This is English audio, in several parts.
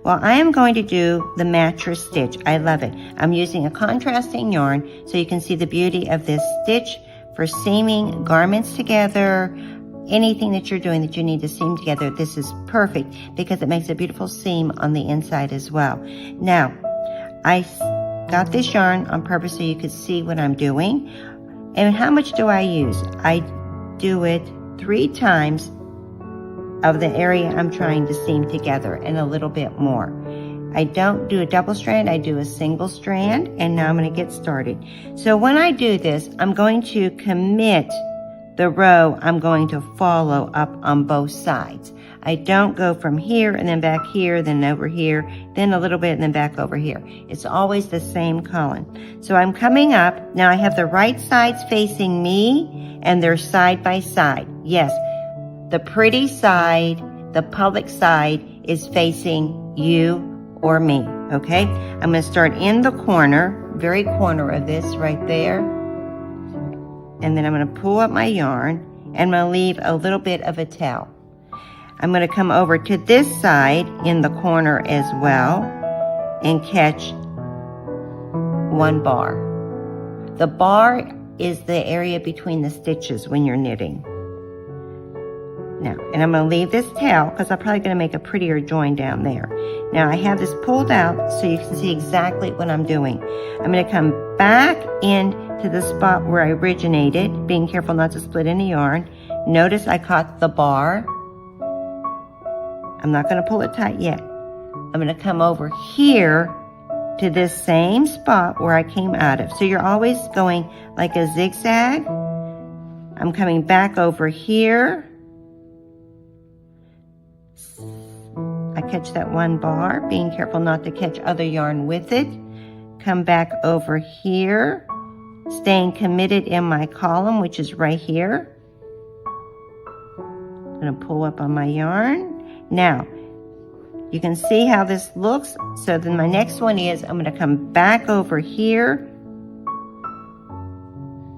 Well, I am going to do the mattress stitch. I love it. I'm using a contrasting yarn so you can see the beauty of this stitch for seaming garments together. Anything that you're doing that you need to seam together, this is perfect because it makes a beautiful seam on the inside as well. Now, I got this yarn on purpose so you could see what I'm doing. And how much do I use? I do it 3 times of the area I'm trying to seam together and a little bit more. I don't do a double strand, I do a single strand, and now I'm going to get started. So when I do this, I'm going to commit the row I'm going to follow up on both sides. I don't go from here and then back here, then over here, then a little bit and then back over here. It's always the same column. So I'm coming up. Now I have the right sides facing me and they're side by side. Yes, the pretty side, the public side is facing you or me, okay? I'm gonna start in the corner, very corner of this right there. And then I'm gonna pull up my yarn and I'm gonna leave a little bit of a tail. I'm gonna come over to this side in the corner as well and catch 1 bar. The bar is the area between the stitches when you're knitting. Now, and I'm going to leave this tail because I'm probably going to make a prettier join down there. Now, I have this pulled out so you can see exactly what I'm doing. I'm going to come back into the spot where I originated, being careful not to split any yarn. Notice I caught the bar. I'm not going to pull it tight yet. I'm going to come over here to this same spot where I came out of. So you're always going like a zigzag. I'm coming back over here. I catch that 1 bar, being careful not to catch other yarn with it. Come back over here, staying committed in my column, which is right here. I'm gonna pull up on my yarn. Now, you can see how this looks. So then my next one is, I'm gonna come back over here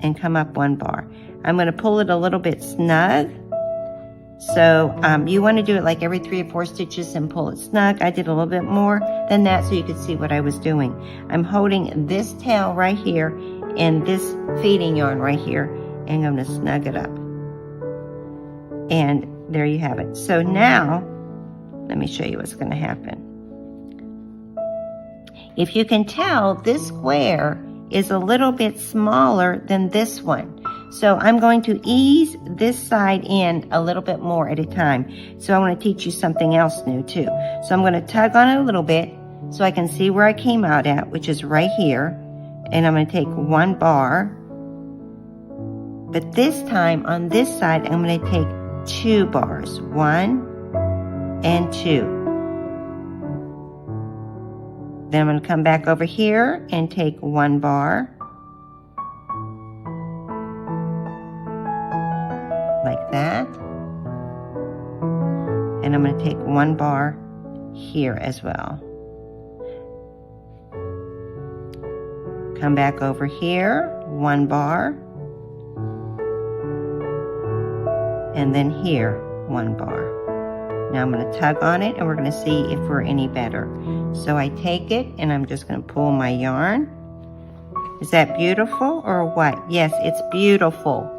and come up 1 bar. I'm gonna pull it a little bit snug. So you want to do it like every 3 or 4 stitches and pull it snug. I did a little bit more than that so you could see what I was doing. I'm holding this tail right here and this feeding yarn right here and I'm going to snug it up. And there you have it. So now, let me show you what's going to happen. If you can tell, this square is a little bit smaller than this one. So I'm going to ease this side in a little bit more at a time. So I want to teach you something else new too. So I'm going to tug on it a little bit so I can see where I came out at, which is right here. And I'm going to take 1 bar. But this time on this side, I'm going to take 2 bars. 1 and 2. Then I'm going to come back over here and take 1 bar. Like that. And I'm going to take 1 bar here as well. Come back over here, 1 bar. And then here, 1 bar. Now I'm going to tug on it and we're going to see if we're any better. So I take it and I'm just going to pull my yarn. Is that beautiful or what? Yes, it's beautiful.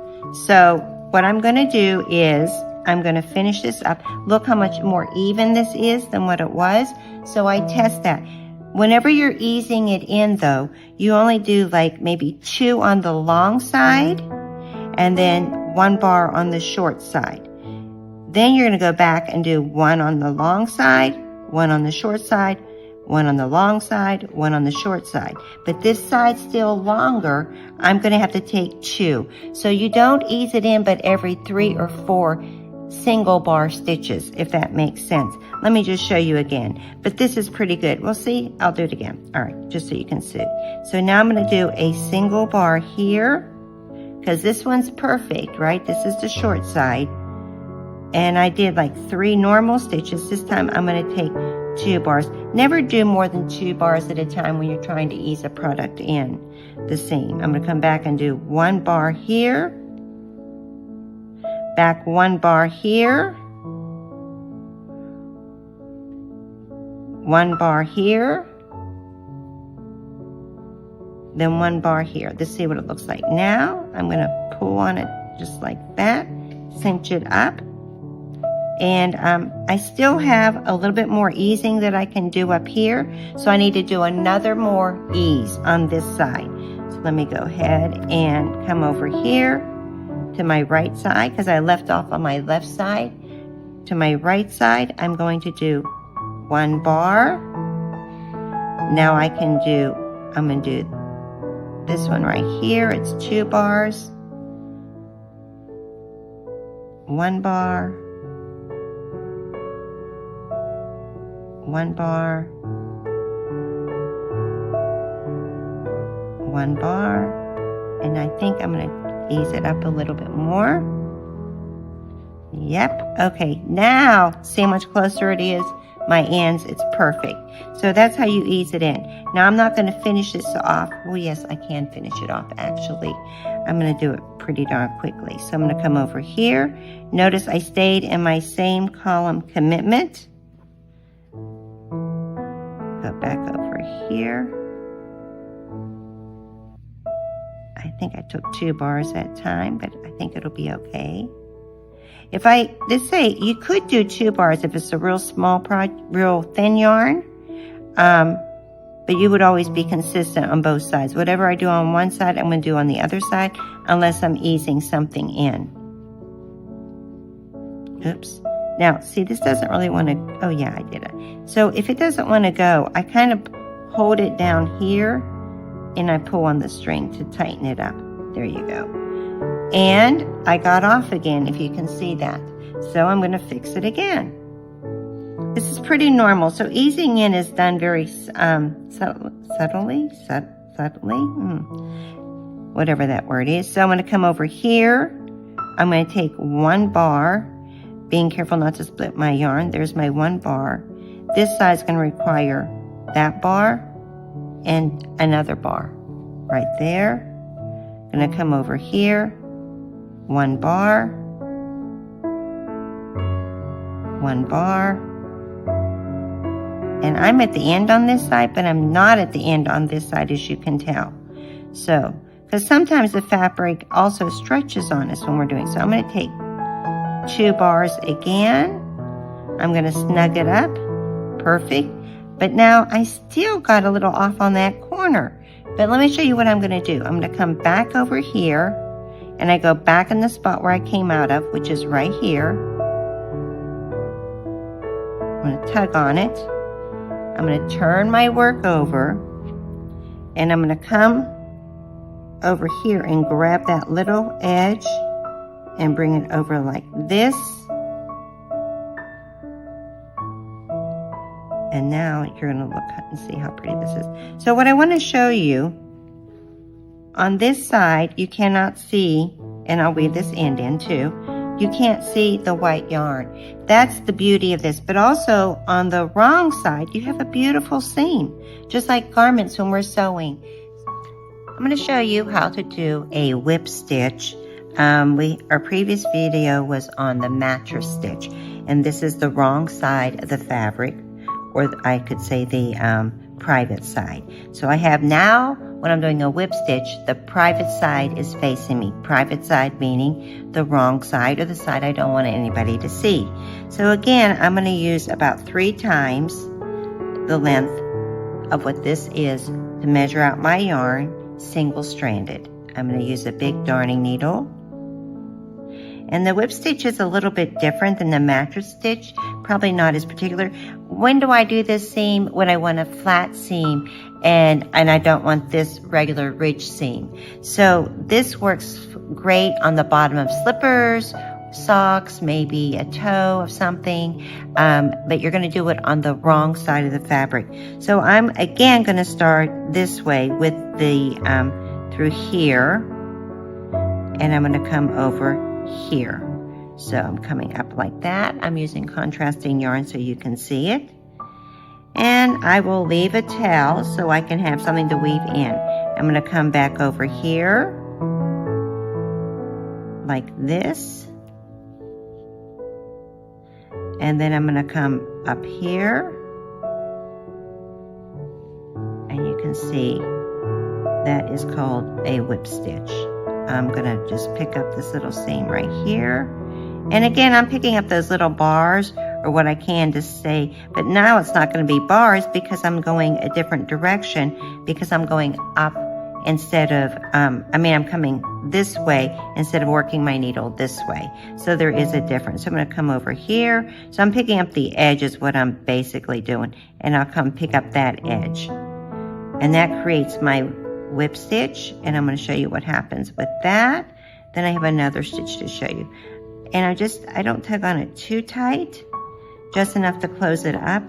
So what I'm going to do is I'm going to finish this up. Look how much more even this is than what it was. So I test that. Whenever you're easing it in though, you only do like maybe 2 on the long side and then 1 bar on the short side. Then you're going to go back and do 1 on the long side, 1 on the short side, 1 on the long side, 1 on the short side. But this side's still longer. I'm going to have to take 2. So you don't ease it in, but every 3 or 4 single bar stitches, if that makes sense. Let me just show you again. But this is pretty good. We'll see. I'll do it again. All right, just so you can see. So now I'm going to do a single bar here because this one's perfect, right? This is the short side. And I did like 3 normal stitches. This time I'm going to take 2 bars. Never do more than 2 bars at a time when you're trying to ease a product in the seam. I'm going to come back and do 1 bar here, back 1 bar here, 1 bar here, then 1 bar here. Let's see what it looks like. Now I'm going to pull on it just like that, cinch it up, and I still have a little bit more easing that I can do up here, so I need to do another more ease on this side. So let me go ahead and come over here to my right side, because I left off on my left side. To my right side, I'm going to do 1 bar. Now I'm going to do this one right here. It's 2 bars. 1 bar. 1 bar. 1 bar. And I think I'm going to ease it up a little bit more. Yep. Okay. Now, see how much closer it is? My ends, it's perfect. So that's how you ease it in. Now I'm not going to finish this off. Well, yes, I can finish it off actually. I'm going to do it pretty darn quickly. So I'm going to come over here. Notice I stayed in my same column commitment. Go back over here. I think I took 2 bars that time, but I think it'll be okay. Let's say you could do 2 bars if it's a real small real thin yarn, but you would always be consistent on both sides. Whatever I do on one side, I'm going to do on the other side, unless I'm easing something in. Oops. Now, see, this doesn't really want to, oh yeah, I did it. So if it doesn't want to go, I kind of hold it down here, and I pull on the string to tighten it up. There you go. And I got off again, if you can see that. So I'm going to fix it again. This is pretty normal. So easing in is done very subtly, whatever that word is. So I'm going to come over here. I'm going to take 1 bar, being careful not to split my yarn. There's my 1 bar. This side's going to require that bar and another bar right there. I'm going to come over here. 1 bar, 1 bar, and I'm at the end on this side, but I'm not at the end on this side, as you can tell. So, because sometimes the fabric also stretches on us when we're doing so. I'm going to take 2 bars again. I'm going to snug it up, perfect. But now I still got a little off on that corner. But let me show you what I'm going to do. I'm going to come back over here. And I go back in the spot where I came out of, which is right here. I'm going to tug on it. I'm going to turn my work over. And I'm going to come over here and grab that little edge and bring it over like this. And now you're going to look and see how pretty this is. So what I want to show you, on this side, you cannot see, and I'll weave this end in too, you can't see the white yarn. That's the beauty of this. But also, on the wrong side, you have a beautiful seam, just like garments when we're sewing. I'm going to show you how to do a whip stitch. Our previous video was on the mattress stitch, and this is the wrong side of the fabric, or I could say the private side. So I have now, when I'm doing a whip stitch, the private side is facing me. Private side meaning the wrong side, or the side I don't want anybody to see. So again, I'm going to use about 3 times the length of what this is to measure out my yarn, single-stranded. I'm going to use a big darning needle. And the whip stitch is a little bit different than the mattress stitch, probably not as particular. When do I do this seam? When I want a flat seam and I don't want this regular ridge seam. So this works great on the bottom of slippers, socks, maybe a toe of something, but you're going to do it on the wrong side of the fabric. So I'm again going to start this way with the through here, and I'm going to come over here. So I'm coming up like that. I'm using contrasting yarn so you can see it. And I will leave a tail so I can have something to weave in. I'm going to come back over here like this. And then I'm going to come up here And you can see that is called a whip stitch. I'm gonna just pick up this little seam right here. And again, I'm picking up those little bars or what I can to say, but now it's not gonna be bars because I'm going a different direction, because I'm going up instead of, I'm coming this way instead of working my needle this way. So there is a difference. So I'm gonna come over here. So I'm picking up the edge is what I'm basically doing. And I'll come pick up that edge. And that creates my whip stitch. And I'm gonna show you what happens with that. Then I have another stitch to show you. And I don't tug on it too tight, just enough to close it up,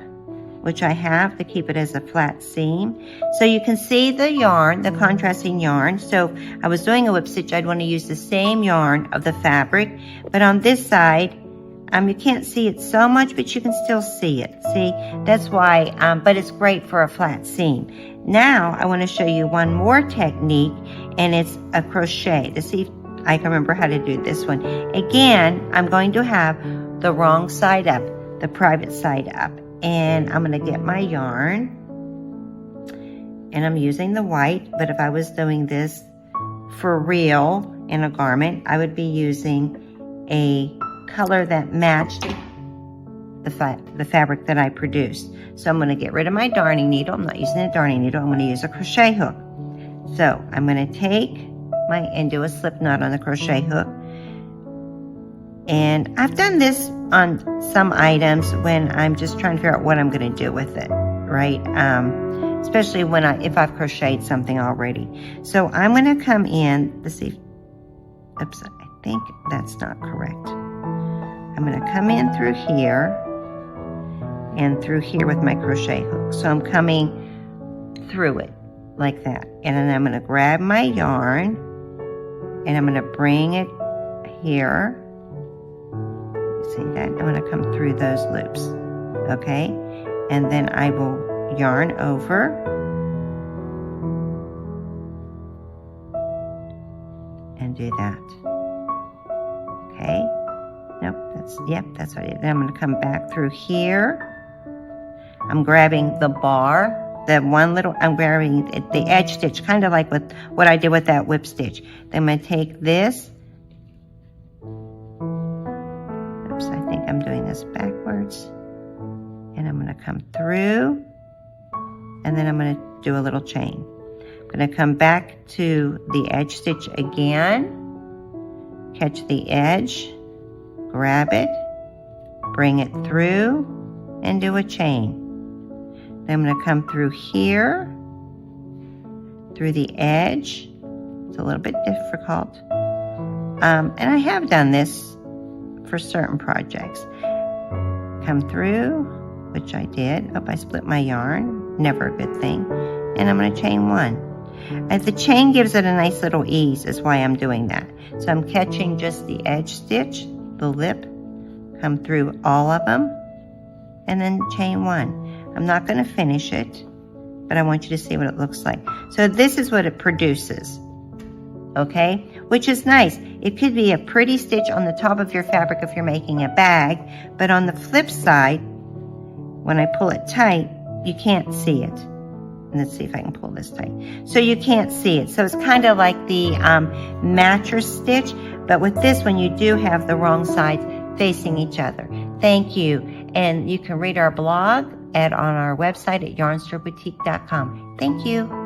which I have to keep it as a flat seam. So you can see the yarn, the contrasting yarn. So I was doing a whip stitch, I'd want to use the same yarn of the fabric, but on this side, you can't see it so much, but you can still see it. See, that's why, but it's great for a flat seam. Now I want to show you one more technique, and it's a crochet to see if I can remember how to do this one. Again, I'm going to have the wrong side up, the private side up. And I'm going to get my yarn, and I'm using the white, but if I was doing this for real in a garment, I would be using a color that matched the fabric that I produced. So I'm going to get rid of my darning needle. I'm not using a darning needle. I'm going to use a crochet hook. So I'm going to take and do a slip knot on the crochet hook. And I've done this on some items when I'm just trying to figure out what I'm going to do with it, right? Especially if I've crocheted something already. So I'm going to come in, let's see, oops, I think that's not correct. I'm going to come in through here and through here with my crochet hook. So I'm coming through it like that. And then I'm going to grab my yarn and I'm going to bring it here. See that? I'm going to come through those loops, okay? And then I will yarn over. And do that. Okay? Nope, that's what I did. Then I'm going to come back through here. I'm grabbing the bar, I'm grabbing the edge stitch, kind of like with what I did with that whip stitch. Then I'm going to take this. I think I'm doing this backwards, and I'm going to come through, and then I'm going to do a little chain. I'm going to come back to the edge stitch again, catch the edge, grab it, bring it through, and do a chain. Then I'm going to come through here, through the edge. It's a little bit difficult, and I have done this for certain projects. Come through, which I did. Oh, I split my yarn. Never a good thing. And I'm going to chain one. And the chain gives it a nice little ease, is why I'm doing that. So I'm catching just the edge stitch, the lip, come through all of them, and then chain one. I'm not going to finish it, but I want you to see what it looks like. So this is what it produces. Okay, which is nice. It could be a pretty stitch on the top of your fabric if you're making a bag, but on the flip side, when I pull it tight, you can't see it. And let's see if I can pull this tight. So you can't see it. So it's kind of like the mattress stitch, but with this one, you do have the wrong sides facing each other. Thank you. And you can read our blog on our website at yarnstoraboutique.com. Thank you.